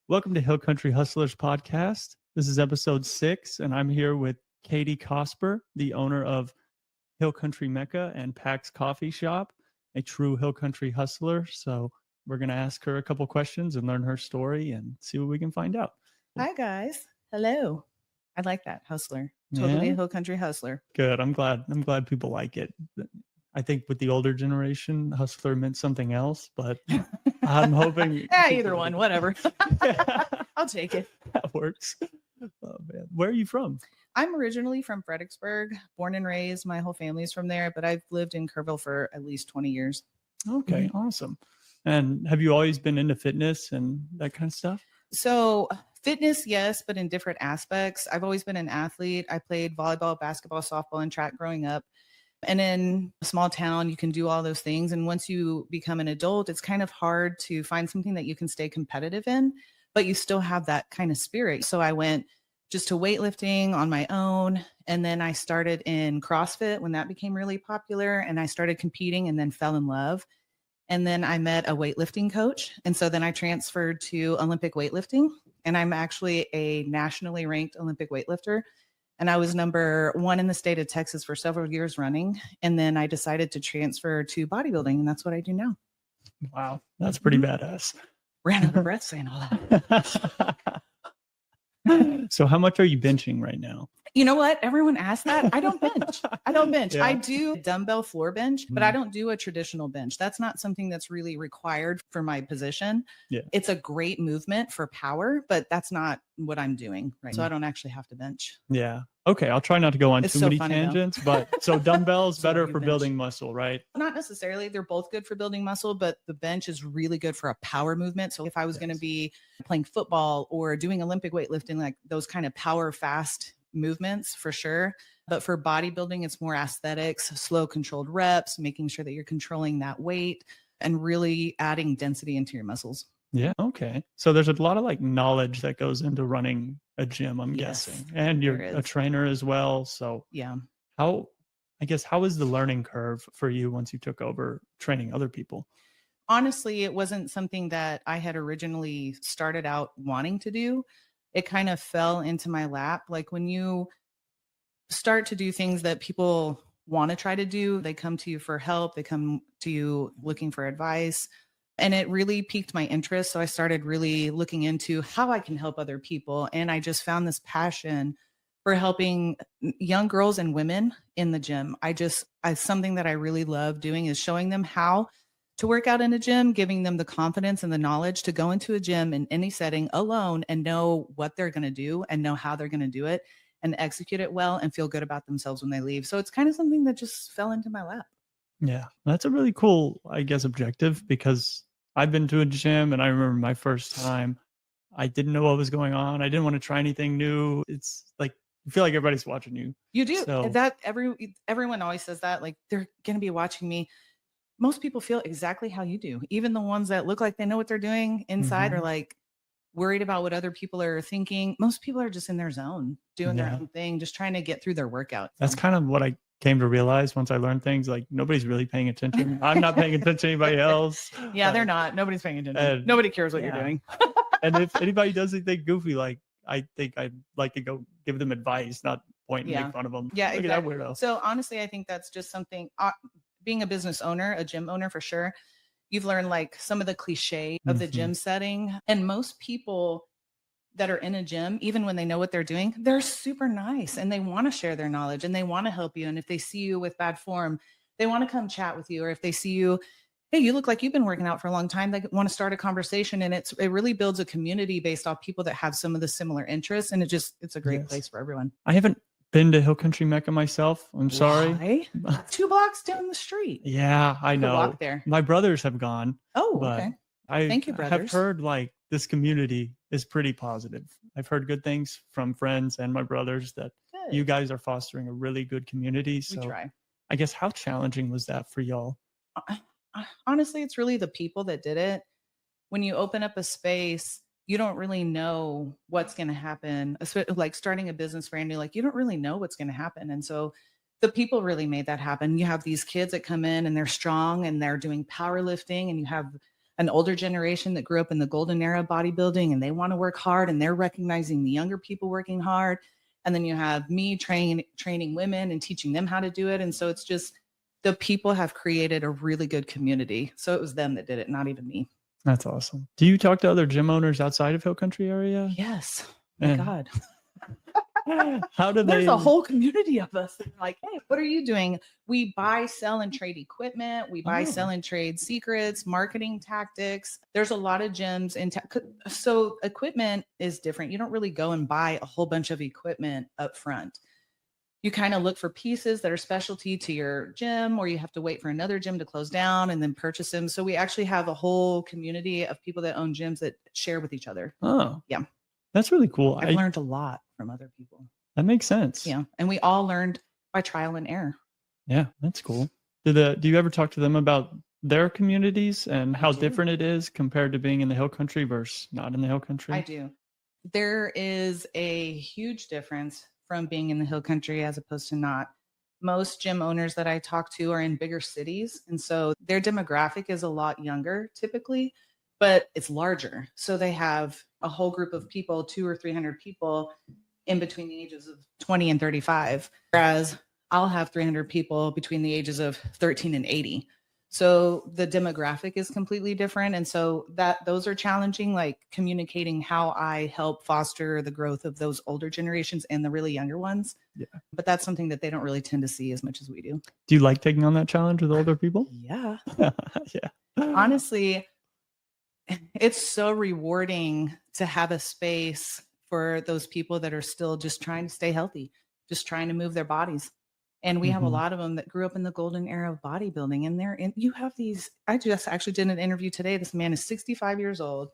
Welcome to Hill Country Hustlers podcast. This is episode 6, and I'm here with Katie Cosper, the owner of Hill Country Mecca and Pax Coffee Shop, a true Hill Country hustler. So we're going to ask her a couple questions and learn her story and see what we can find out. Hi, guys. Hello. I like that. Hustler. Totally a Hill Country hustler. Good. I'm glad people like it. I think with the older generation, hustler meant something else, but I'm hoping. Either one, whatever. I'll take it. That works. Oh, man. Where are you from? I'm originally from Fredericksburg, born and raised. My whole family's from there, but I've lived in Kerrville for at least 20 years. Okay, awesome. And have you always been into fitness and that kind of stuff? So fitness, yes, but in different aspects. I've always been an athlete. I played volleyball, basketball, softball, and track growing up. And in a small town, you can do all those things. And once you become an adult, it's kind of hard to find something that you can stay competitive in, but you still have that kind of spirit. So I went just to weightlifting on my own. And then I started in CrossFit when that became really popular. And I started competing and then fell in love. And then I met a weightlifting coach. And so then I transferred to Olympic weightlifting. And I'm actually a nationally ranked Olympic weightlifter. And I was number 1 in the state of Texas for several years running. And then I decided to transfer to bodybuilding. And that's what I do now. Wow. That's pretty badass. Ran out of breath saying all that. So how much are you benching right now? You know what? Everyone asks that. I don't bench. Yeah. I do dumbbell floor bench, but I don't do a traditional bench. That's not something that's really required for my position. Yeah. It's a great movement for power, but that's not what I'm doing. Right. So I don't actually have to bench. Yeah. Okay. I'll try not to go on too many tangents, but so dumbbells better for building muscle, right? Not necessarily. They're both good for building muscle, but the bench is really good for a power movement. So if I was going to be playing football or doing Olympic weightlifting, like those kind of power fast movements for sure. But for bodybuilding, it's more aesthetics, slow controlled reps, making sure that you're controlling that weight and really adding density into your muscles. Yeah. Okay. So there's a lot of like knowledge that goes into running a gym, I'm guessing. And you're a trainer as well. So yeah. How is the learning curve for you once you took over training other people? Honestly, it wasn't something that I had originally started out wanting to do. It kind of fell into my lap. Like when you start to do things that people want to try to do, they come to you for help. They come to you looking for advice. And it really piqued my interest. So I started really looking into how I can help other people. And I just found this passion for helping young girls and women in the gym. Something that I really love doing is showing them how to work out in a gym, giving them the confidence and the knowledge to go into a gym in any setting alone and know what they're going to do and know how they're going to do it and execute it well and feel good about themselves when they leave. So it's kind of something that just fell into my lap. Yeah, that's a really cool, objective, because I've been to a gym and I remember my first time, I didn't know what was going on. I didn't want to try anything new. It's like, you feel like everybody's watching you. You do. So, that everyone always says that, like they're going to be watching me. Most people feel exactly how you do. Even the ones that look like they know what they're doing inside are like worried about what other people are thinking. Most people are just in their zone, doing their own thing, just trying to get through their workout. That's kind of what I came to realize once I learned things. Like nobody's really paying attention. I'm not paying attention to anybody else. Yeah, they're not. Nobody's paying attention. Nobody cares what you're doing. And if anybody does anything goofy, like I think I'd like to go give them advice, not point and make fun of them. Yeah, Look exactly. at that weirdo. So honestly, I think that's just something, being a business owner, a gym owner for sure, you've learned like some of the cliche of the gym setting. And most people that are in a gym, even when they know what they're doing, they're super nice and they want to share their knowledge and they want to help you. And if they see you with bad form, they want to come chat with you. Or if they see you, hey, you look like you've been working out for a long time, they want to start a conversation. And it really builds a community based off people that have some of the similar interests. And it's a great place for everyone. I haven't been to Hill Country Mecca myself. I'm sorry. Why? 2 blocks down the street. Yeah, I know. Walk there. My brothers have gone. Oh, okay. Thank you, brothers. I've heard like this community is pretty positive. I've heard good things from friends and my brothers that you guys are fostering a really good community. So we try. I guess how challenging was that for y'all? Honestly, it's really the people that did it. When you open up a space, you don't really know what's going to happen. Like starting a business brand new, like you don't really know what's going to happen. And so the people really made that happen. You have these kids that come in and they're strong and they're doing powerlifting, and you have an older generation that grew up in the golden era of bodybuilding and they want to work hard and they're recognizing the younger people working hard. And then you have me training women and teaching them how to do it. And so it's just the people have created a really good community. So it was them that did it, not even me. That's awesome. Do you talk to other gym owners outside of Hill Country area? Yes. My God. How do There's a whole community of us. Like, hey, what are you doing? We buy, sell, and trade equipment. We buy, sell, and trade secrets, marketing tactics. There's a lot of gyms so equipment is different. You don't really go and buy a whole bunch of equipment up front. You kind of look for pieces that are specialty to your gym, or you have to wait for another gym to close down and then purchase them. So we actually have a whole community of people that own gyms that share with each other. Oh, yeah. That's really cool. I've learned a lot from other people. That makes sense. Yeah. And we all learned by trial and error. Yeah, that's cool. Do you ever talk to them about their communities and how different it is compared to being in the Hill Country versus not in the Hill Country? I do. There is a huge difference from being in the Hill Country as opposed to not. Most gym owners that I talk to are in bigger cities. And so their demographic is a lot younger typically, but it's larger. So they have a whole group of people, 200 or 300 people in between the ages of 20 and 35. Whereas I'll have 300 people between the ages of 13 and 80. So the demographic is completely different. And so those are challenging, like communicating how I help foster the growth of those older generations and the really younger ones. Yeah. But that's something that they don't really tend to see as much as we do. Do you like taking on that challenge with older people? Yeah. Yeah. Honestly, it's so rewarding to have a space for those people that are still just trying to stay healthy, just trying to move their bodies. And we have a lot of them that grew up in the golden era of bodybuilding. And you have these, I just actually did an interview today. This man is 65 years old,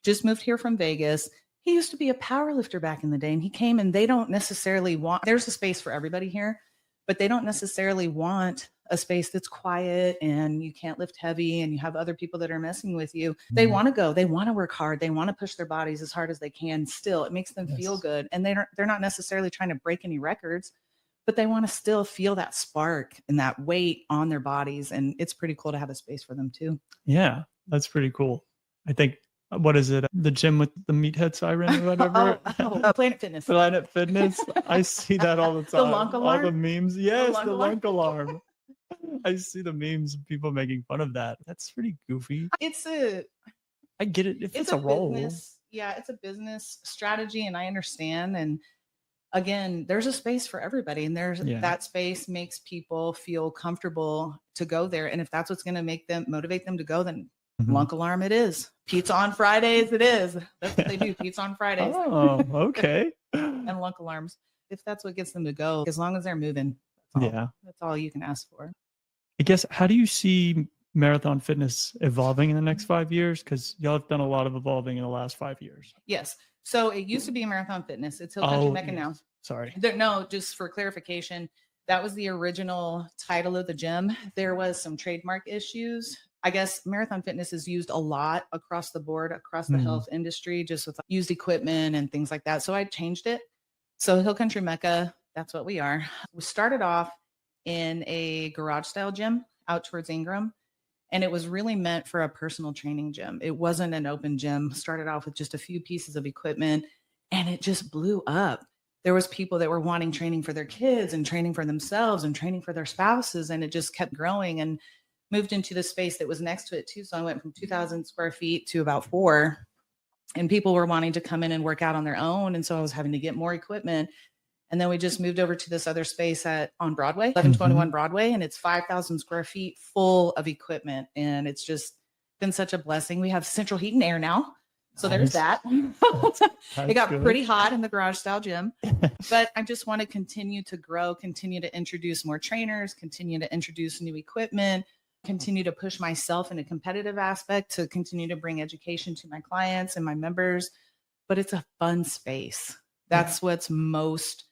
just moved here from Vegas. He used to be a power lifter back in the day. And he came, and they don't necessarily there's a space for everybody here, but they don't necessarily want a space that's quiet and you can't lift heavy and you have other people that are messing with you. They want to go, they want to work hard. They want to push their bodies as hard as they can. Still, it makes them feel good. And they're not necessarily trying to break any records, but they want to still feel that spark and that weight on their bodies. And it's pretty cool to have a space for them too. Yeah, that's pretty cool. I think, what is it? The gym with the meathead siren or whatever? Planet Fitness. Planet Fitness. I see that all the time. The lunk alarm? All the memes. Yes, the lunk alarm. I see the memes of people making fun of that. That's pretty goofy. I get it. If it's a role. Business, yeah, it's a business strategy, and I understand. And again, there's a space for everybody, and that space makes people feel comfortable to go there. And if that's what's going to motivate them to go, then lunk alarm it is. Pizza on Fridays it is. That's what they do. Pizza on Fridays. Oh, okay. And lunk alarms. If that's what gets them to go, as long as they're moving. That's all you can ask for. I guess, how do you see Marathon Fitness evolving in the next 5 years? Because y'all have done a lot of evolving in the last 5 years. Yes. So it used to be Marathon Fitness. It's Hill Country Mecca now. Sorry. No, just for clarification, that was the original title of the gym. There was some trademark issues. I guess Marathon Fitness is used a lot across the board, across the health industry, just with used equipment and things like that. So I changed it. So Hill Country Mecca, that's what we are. We started off in a garage style gym out towards Ingram. And it was really meant for a personal training gym. It wasn't an open gym. Started off with just a few pieces of equipment, and it just blew up. There was people that were wanting training for their kids and training for themselves and training for their spouses. And it just kept growing and moved into the space that was next to it too. So I went from 2,000 square feet to about 4, and people were wanting to come in and work out on their own. And so I was having to get more equipment. And then we just moved over to this other space on Broadway, 1121 Broadway, and it's 5,000 square feet full of equipment. And it's just been such a blessing. We have central heat and air now. So there's that. It got pretty hot in the garage style gym, but I just want to continue to grow, continue to introduce more trainers, continue to introduce new equipment, continue to push myself in a competitive aspect to continue to bring education to my clients and my members. But it's a fun space. That's what's most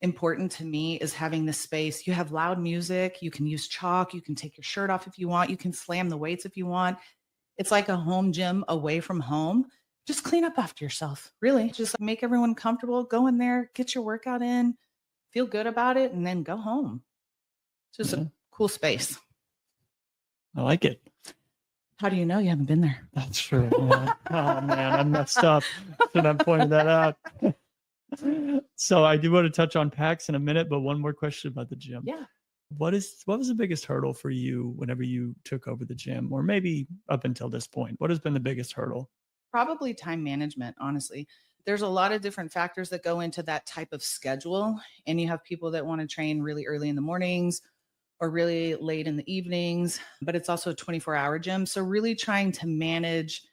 important to me, is having this space. You have loud music. You can use chalk. You can take your shirt off if you want. You can slam the weights if you want. It's like a home gym away from home. Just clean up after yourself. Really, just make everyone comfortable. Go in there, get your workout in, feel good about it, and then go home. It's just a cool space. I like it. How do you know you haven't been there? That's true. Yeah. Oh man, I messed up. Should have pointed that out. So I do want to touch on PAX in a minute, but one more question about the gym. Yeah. What was the biggest hurdle for you whenever you took over the gym, or maybe up until this point? What has been the biggest hurdle? Probably time management, honestly. There's a lot of different factors that go into that type of schedule. And you have people that want to train really early in the mornings or really late in the evenings, but it's also a 24-hour gym. So really trying to manage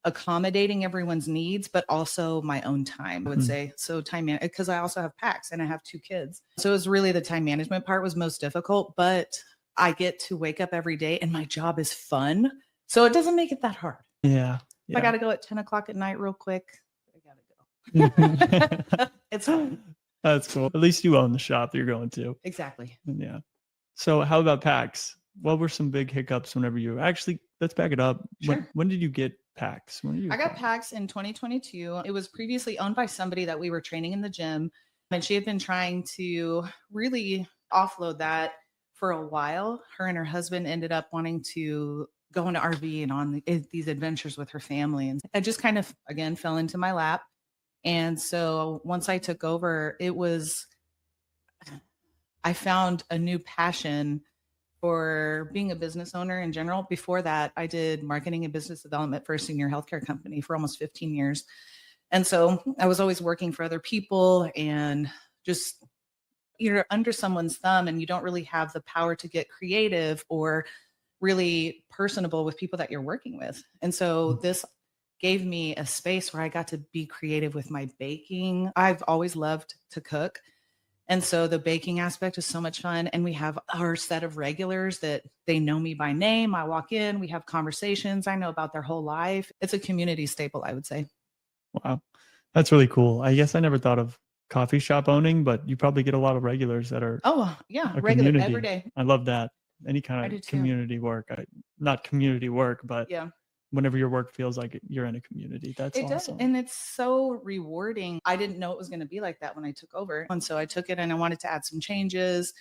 accommodating everyone's needs, but also my own time, I would say. So time because I also have PAX and I have 2 kids. So it was really the time management part was most difficult, but I get to wake up every day and my job is fun. So it doesn't make it that hard. Yeah. If I got to go at 10 o'clock at night real quick, I got to go. It's fun. That's cool. At least you own the shop that you're going to. Exactly. Yeah. So how about PAX? What were some big hiccups whenever you actually, let's back it up. Sure. When did you get PAX? When did you I got PAX in 2022. It was previously owned by somebody that we were training in the gym, and she had been trying to really offload that for a while. Her and her husband ended up wanting to go into RV and on these adventures with her family. And I just kind of, again, fell into my lap. And so once I took over, I found a new passion for being a business owner in general. Before that, I did marketing and business development for a senior healthcare company for almost 15 years. And so I was always working for other people and just you're under someone's thumb and you don't really have the power to get creative or really personable with people that you're working with. And so this gave me a space where I got to be creative with my baking. I've always loved to cook. And so the baking aspect is so much fun. And we have our set of regulars that they know me by name. I walk in, we have conversations. I know about their whole life. It's a community staple, I would say. Wow. That's really cool. I guess I never thought of coffee shop owning, but you probably get a lot of regulars that are Regular community. every day. I love that. Any kind of community work. Not community work, but whenever your work feels like you're in a community. That's awesome. And it's so rewarding. I didn't know it was going to be like that when I took over. And so I took it and I wanted to add some changes.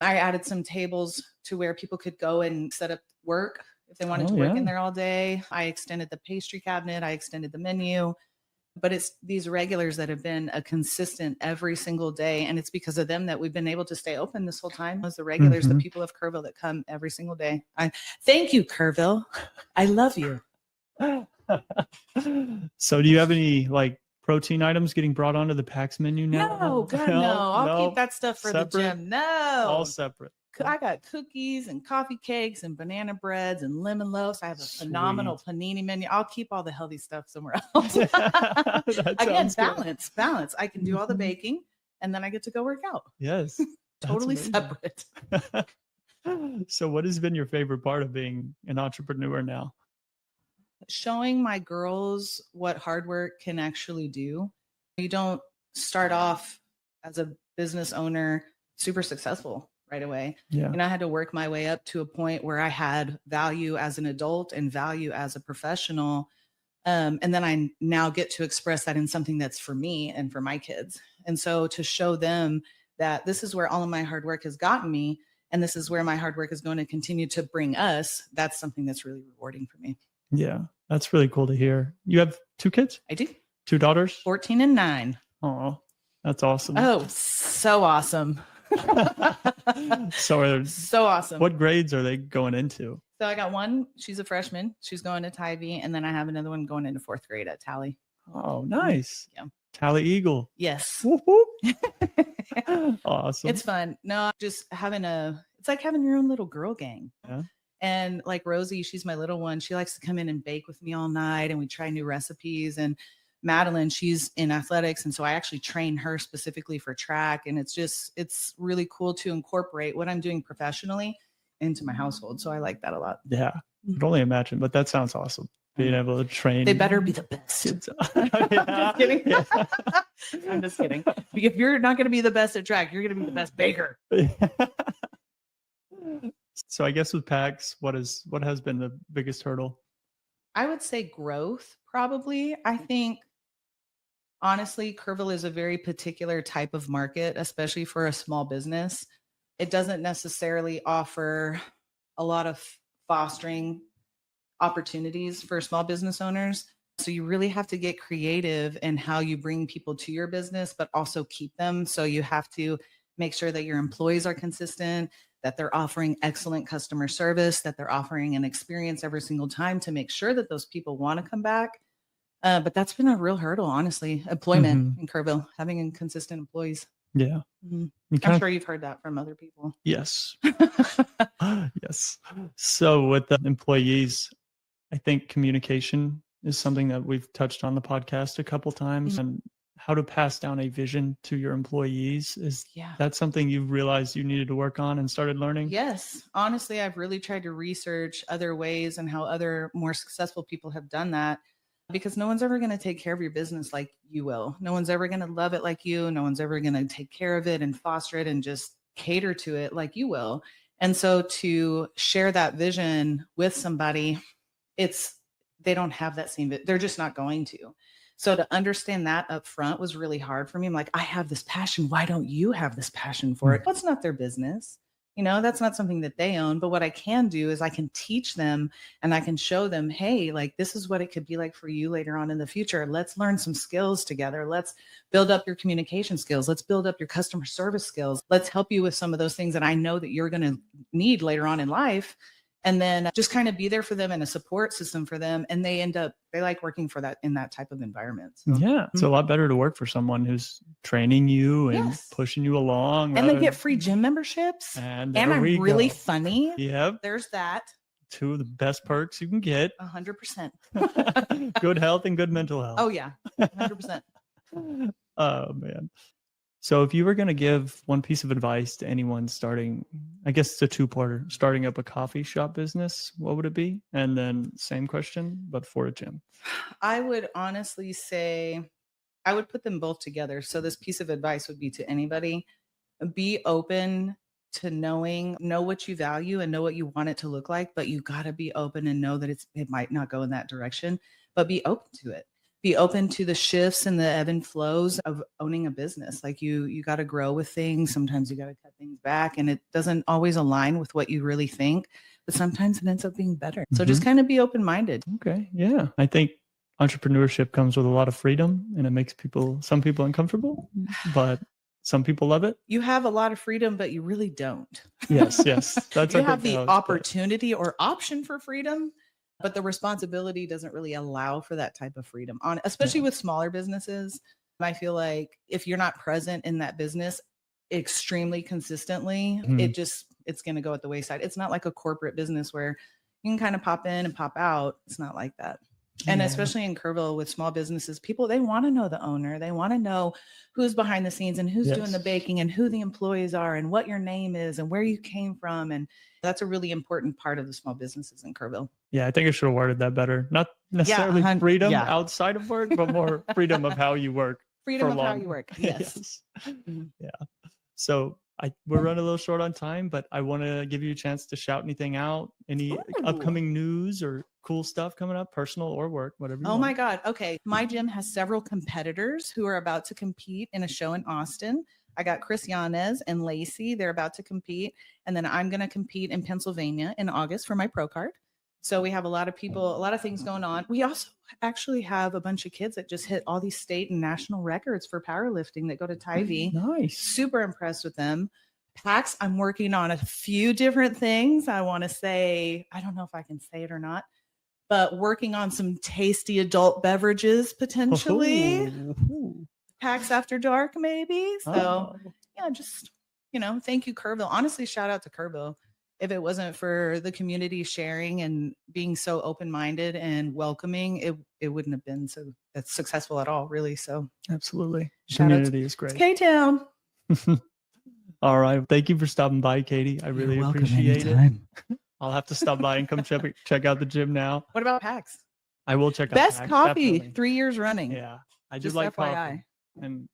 I added some tables to where people could go and set up work if they wanted to work in there all day. I extended the pastry cabinet. I extended the menu. But it's these regulars that have been a consistent every single day. And it's because of them that we've been able to stay open this whole time. As the regulars, the people of Kerrville that come every single day. Thank you, Kerrville. I love you. So do you have any like protein items getting brought onto the PAX menu now? No, God, no. I'll keep that stuff for the gym. No. All separate. I got cookies and coffee cakes and banana breads and lemon loaves. I have a phenomenal panini menu. I'll keep all the healthy stuff somewhere else. Again, balance. I can do all the baking and then I get to go work out. Yes. Totally separate. So what has been your favorite part of being an entrepreneur now? Showing my girls what hard work can actually do. You don't start off as a business owner super successful right away. Yeah. And I had to work my way up to a point where I had value as an adult and value as a professional. And then I now get to express that in something that's for me and for my kids. And so to show them that this is where all of my hard work has gotten me, and this is where my hard work is going to continue to bring us, that's something that's really rewarding for me. Yeah, that's really cool to hear. You have 2 kids? I do. 2 daughters? 14 and 9. Oh, that's awesome. Oh, so awesome. So awesome. What grades are they going into? So I got one, she's a freshman. She's going to Tybee. And then I have another one going into 4th grade at Tally. Oh, nice. Yeah. Tally Eagle. Yes. Whoop, whoop. Awesome. It's fun. No, just it's like having your own little girl gang. Yeah. And like Rosie, she's my little one. She likes to come in and bake with me all night and we try new recipes. And Madeline, she's in athletics. And so I actually train her specifically for track. And it's really cool to incorporate what I'm doing professionally into my household. So I like that a lot. Yeah. I can only imagine, but that sounds awesome. Being able to train. They better be the best. I'm just kidding. Yeah. I'm just kidding. If you're not going to be the best at track, you're going to be the best baker. So I guess with PAX, what has been the biggest hurdle? I would say growth, probably. I think, honestly, Kerrville is a very particular type of market, especially for a small business. It doesn't necessarily offer a lot of fostering opportunities for small business owners. So you really have to get creative in how you bring people to your business, but also keep them. So you have to make sure that your employees are consistent, that they're offering excellent customer service, that they're offering an experience every single time to make sure that those people want to come back. But that's been a real hurdle, honestly. Employment in Kerrville, having consistent employees. Yeah. I'm sure you've heard that from other people. Yes. Yes. So with the employees, I think communication is something that we've touched on the podcast a couple times, and how to pass down a vision to your employees. Is that something you've realized you needed to work on and started learning? Yes. Honestly, I've really tried to research other ways and how other more successful people have done that, because no one's ever going to take care of your business like you will. No one's ever going to love it like you. No one's ever going to take care of it and foster it and just cater to it like you will. And so to share that vision with somebody, they don't have that same, they're just not going to. So to understand that up front was really hard for me. I'm like, I have this passion. Why don't you have this passion for it? That's not their business. That's not something that they own. But what I can do is I can teach them and I can show them, hey, like, this is what it could be like for you later on in the future. Let's learn some skills together. Let's build up your communication skills. Let's build up your customer service skills. Let's help you with some of those things that I know that you're going to need later on in life. And then just kind of be there for them and a support system for them. And they like working for that in that type of environment. So, yeah. It's a lot better to work for someone who's training you and pushing you along. And they get free gym memberships. And I'm really funny. Yep. There's that. Two of the best perks you can get. 100%. Good health and good mental health. Oh yeah. 100%. Oh man. So if you were going to give one piece of advice to anyone starting, I guess it's a two-parter, starting up a coffee shop business, what would it be? And then same question, but for a gym. I would honestly say, I would put them both together. So this piece of advice would be to anybody: be open to know what you value and know what you want it to look like, but you got to be open and know that it might not go in that direction, but be open to it. Be open to the shifts and the ebb and flows of owning a business. Like you got to grow with things. Sometimes you got to cut things back, and it doesn't always align with what you really think, but sometimes it ends up being better. So just kind of be open-minded. Okay. Yeah. I think entrepreneurship comes with a lot of freedom, and it makes some people uncomfortable, but some people love it. You have a lot of freedom, but you really don't. Yes. That's you have the opportunity or option for freedom, but the responsibility doesn't really allow for that type of freedom, especially with smaller businesses. I feel like if you're not present in that business extremely consistently, it's going to go at the wayside. It's not like a corporate business where you can kind of pop in and pop out. It's not like that. And especially in Kerrville with small businesses, they want to know the owner. They want to know who's behind the scenes and who's doing the baking and who the employees are and what your name is and where you came from. And that's a really important part of the small businesses in Kerrville. Yeah, I think I should have worded that better. Not necessarily freedom outside of work, but more freedom of how you work. Freedom of how you work. Yes. Yeah. So we're running a little short on time, but I want to give you a chance to shout anything out. Any upcoming news or cool stuff coming up, personal or work, whatever you want. My God. Okay. My gym has several competitors who are about to compete in a show in Austin. I got Chris Yanez and Lacey. They're about to compete. And then I'm going to compete in Pennsylvania in August for my pro card. So we have a lot of people, a lot of things going on. We also actually have a bunch of kids that just hit all these state and national records for powerlifting that go to Tybee. Nice. Super impressed with them. Pax, I'm working on a few different things. I want to say, I don't know if I can say it or not, but working on some tasty adult beverages potentially. Pax After Dark, maybe. So just, thank you, Kerrville. Honestly, shout out to Kerrville. If it wasn't for the community sharing and being so open-minded and welcoming, it wouldn't have been so successful at all, really. So absolutely. Community is great. K-Town. All right. Thank you for stopping by, Katie. I really appreciate it. I'll have to stop by and come check out the gym now. What about Pax? I will check out Best Pax, coffee, definitely. 3 years running. Yeah. I just like FYI. coffee. And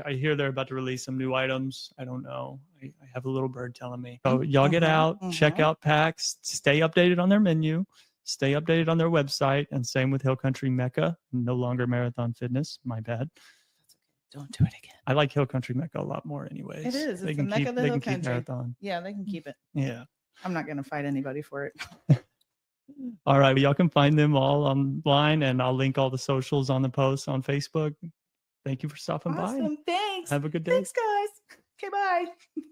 I hear they're about to release some new items. I don't know. I have a little bird telling me. So y'all get out, check out Pax, stay updated on their menu, stay updated on their website, and same with Hill Country Mecca, no longer Marathon Fitness. My bad. That's okay. Don't do it again. I like Hill Country Mecca a lot more anyways. It is. They it's the Mecca of the Hill Country. Marathon. Yeah, they can keep it. Yeah. I'm not going to fight anybody for it. All right. Y'all can find them all online, and I'll link all the socials on the post on Facebook. Thank you for stopping by. Awesome. Thanks. Have a good day. Thanks, guys. Okay, bye.